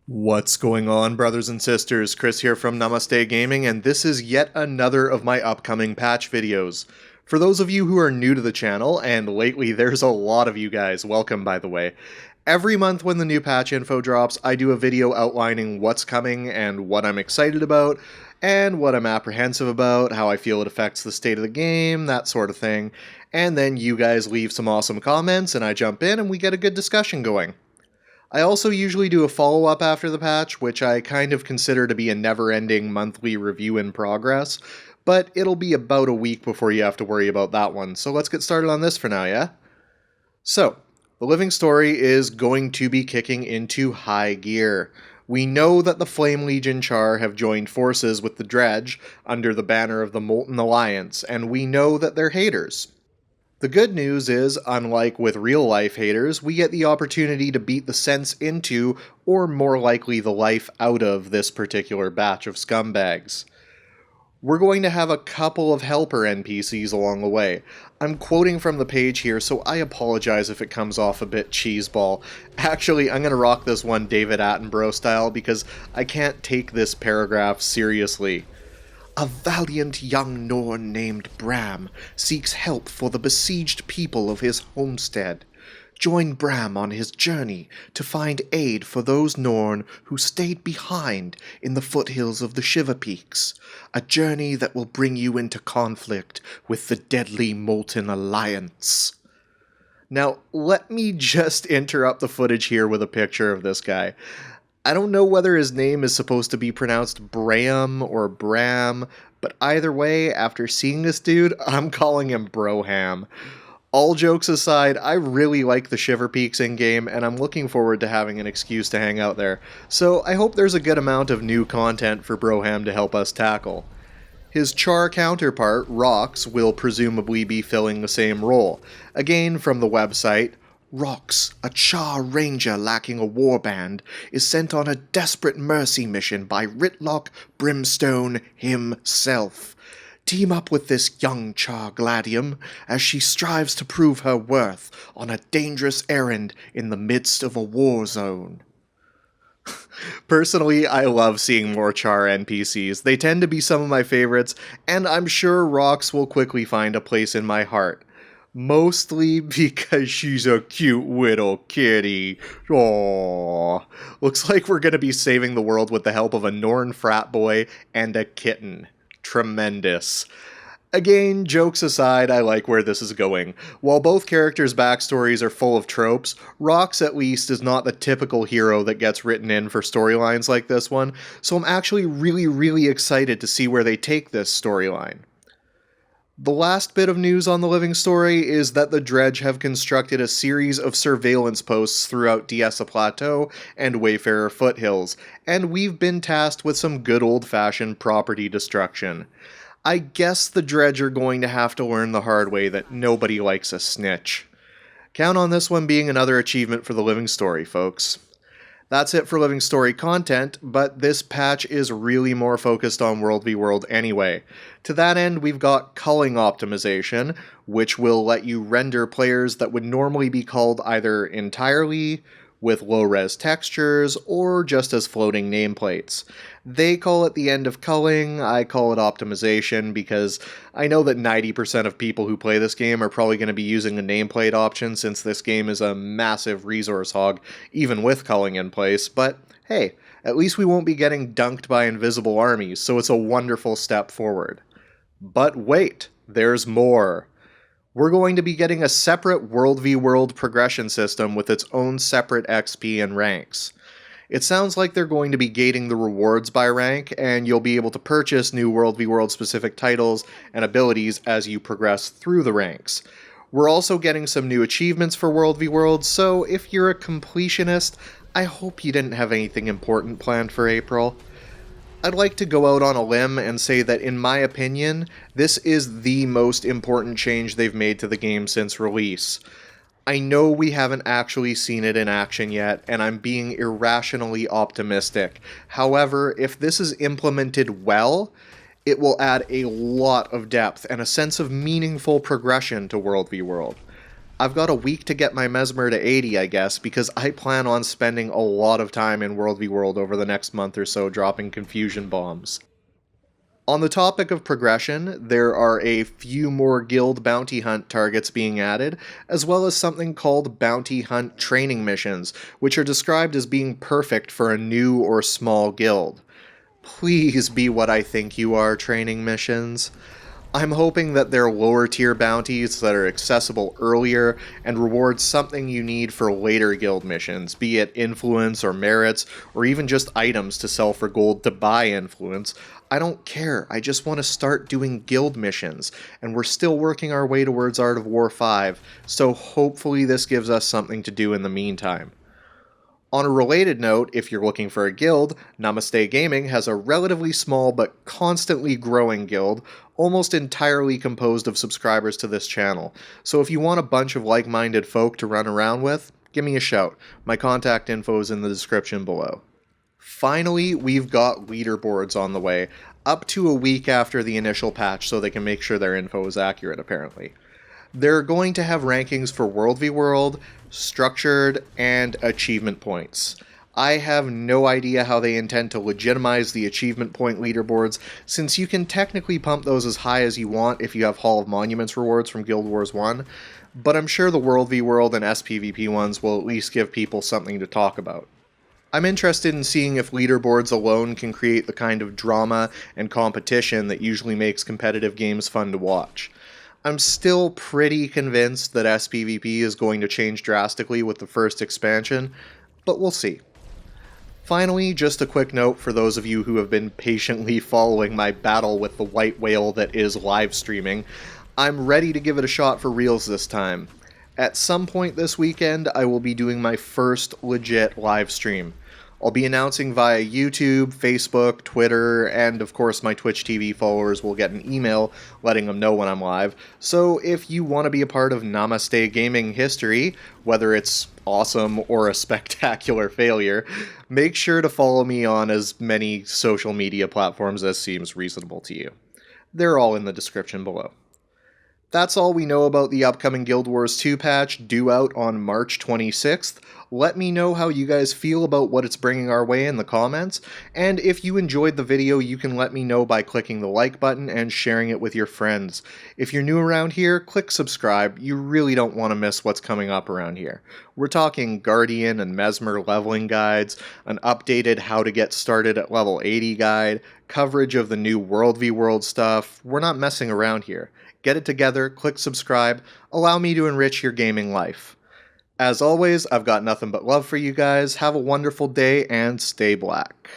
What's going on, brothers and sisters? Chris here from Namaste Gaming, and this is yet another of my upcoming patch videos. For those of you who are new to the channel, and lately there's a lot of you guys, welcome by the way, every month when the new patch info drops, I do a video outlining what's coming and what I'm excited about, and what I'm apprehensive about, how I feel it affects the state of the game, that sort of thing, and then you guys leave some awesome comments and I jump in and we get a good discussion going. I also usually do a follow-up after the patch, which I kind of consider to be a never-ending monthly review in progress, but it'll be about a week before you have to worry about that one, so let's get started on this for now, yeah? So, the Living Story is going to be kicking into high gear. We know that the Flame Legion Char have joined forces with the Dredge under the banner of the Molten Alliance, and we know that they're haters. The good news is, unlike with real-life haters, we get the opportunity to beat the sense into, or more likely the life out of, this particular batch of scumbags. We're going to have a couple of helper NPCs along the way. I'm quoting from the page here, so I apologize if it comes off a bit cheeseball. Actually, I'm going to rock this one David Attenborough style because I can't take this paragraph seriously. A valiant young Norn named Bram seeks help for the besieged people of his homestead. Join Bram on his journey to find aid for those Norn who stayed behind in the foothills of the Shiver Peaks, a journey that will bring you into conflict with the deadly Molten Alliance. Now, let me just interrupt the footage here with a picture of this guy. I don't know whether his name is supposed to be pronounced Bram or Bram, but either way, after seeing this dude, I'm calling him Broham. All jokes aside, I really like the Shiver Peaks in-game, and I'm looking forward to having an excuse to hang out there, so I hope there's a good amount of new content for Broham to help us tackle. His Char counterpart, Rox, will presumably be filling the same role. Again, from the website, Rox, a Char ranger lacking a warband, is sent on a desperate mercy mission by Ritlock Brimstone himself. Team up with this young Char Gladium as she strives to prove her worth on a dangerous errand in the midst of a war zone. Personally, I love seeing more Char NPCs. They tend to be some of my favorites, and I'm sure Rox will quickly find a place in my heart. Mostly because she's a cute little kitty. Aww. Looks like we're gonna be saving the world with the help of a Norn frat boy and a kitten. Tremendous. Again, jokes aside, I like where this is going. While both characters' backstories are full of tropes, Rox at least is not the typical hero that gets written in for storylines like this one, so I'm actually really excited to see where they take this storyline. The last bit of news on the Living Story is that the Dredge have constructed a series of surveillance posts throughout Diessa Plateau and Wayfarer Foothills, and we've been tasked with some good old-fashioned property destruction. I guess the Dredge are going to have to learn the hard way that nobody likes a snitch. Count on this one being another achievement for the Living Story, folks. That's it for Living Story content, but this patch is really more focused on World v World anyway. To that end, we've got culling optimization, which will let you render players that would normally be culled either entirely, with low-res textures, or just as floating nameplates. They call it the end of culling, I call it optimization, because I know that 90% of people who play this game are probably going to be using the nameplate option since this game is a massive resource hog, even with culling in place, but hey, at least we won't be getting dunked by invisible armies, so it's a wonderful step forward. But wait, there's more. We're going to be getting a separate World v World progression system with its own separate XP and ranks. It sounds like they're going to be gating the rewards by rank, and you'll be able to purchase new World v World specific titles and abilities as you progress through the ranks. We're also getting some new achievements for World v World, so if you're a completionist, I hope you didn't have anything important planned for April. I'd like to go out on a limb and say that, in my opinion, this is the most important change they've made to the game since release. I know we haven't actually seen it in action yet, and I'm being irrationally optimistic. However, if this is implemented well, it will add a lot of depth and a sense of meaningful progression to World v World. I've got a week to get my Mesmer to 80, I guess, because I plan on spending a lot of time in World v World over the next month or so dropping confusion bombs. On the topic of progression, there are a few more guild bounty hunt targets being added, as well as something called bounty hunt training missions, which are described as being perfect for a new or small guild. Please be what I think you are, training missions. I'm hoping that they're lower tier bounties that are accessible earlier and reward something you need for later guild missions, be it influence or merits, or even just items to sell for gold to buy influence. I don't care, I just want to start doing guild missions, and we're still working our way towards Art of War 5, so hopefully this gives us something to do in the meantime. On a related note, if you're looking for a guild, Namaste Gaming has a relatively small but constantly growing guild, almost entirely composed of subscribers to this channel. So if you want a bunch of like-minded folk to run around with, give me a shout. My contact info is in the description below. Finally, we've got leaderboards on the way, up to a week after the initial patch so they can make sure their info is accurate apparently. They're going to have rankings for World v World, Structured, and Achievement Points. I have no idea how they intend to legitimize the achievement point leaderboards, since you can technically pump those as high as you want if you have Hall of Monuments rewards from Guild Wars 1, but I'm sure the World v World and SPVP ones will at least give people something to talk about. I'm interested in seeing if leaderboards alone can create the kind of drama and competition that usually makes competitive games fun to watch. I'm still pretty convinced that SPVP is going to change drastically with the first expansion, but we'll see. Finally, just a quick note for those of you who have been patiently following my battle with the white whale that is live streaming. I'm ready to give it a shot for reals this time. At some point this weekend, I will be doing my first legit live stream. I'll be announcing via YouTube, Facebook, Twitter, and of course my Twitch TV followers will get an email letting them know when I'm live. So if you want to be a part of Namaste Gaming history, whether it's awesome or a spectacular failure, make sure to follow me on as many social media platforms as seems reasonable to you. They're all in the description below. That's all we know about the upcoming Guild Wars 2 patch due out on March 26th. Let me know how you guys feel about what it's bringing our way in the comments, and if you enjoyed the video, you can let me know by clicking the like button and sharing it with your friends. If you're new around here, click subscribe. You really don't want to miss what's coming up around here. We're talking Guardian and Mesmer leveling guides, an updated how to get started at level 80 guide, coverage of the new World v World stuff. We're not messing around here. Get it together, click subscribe, allow me to enrich your gaming life. As always, I've got nothing but love for you guys. Have a wonderful day and stay black.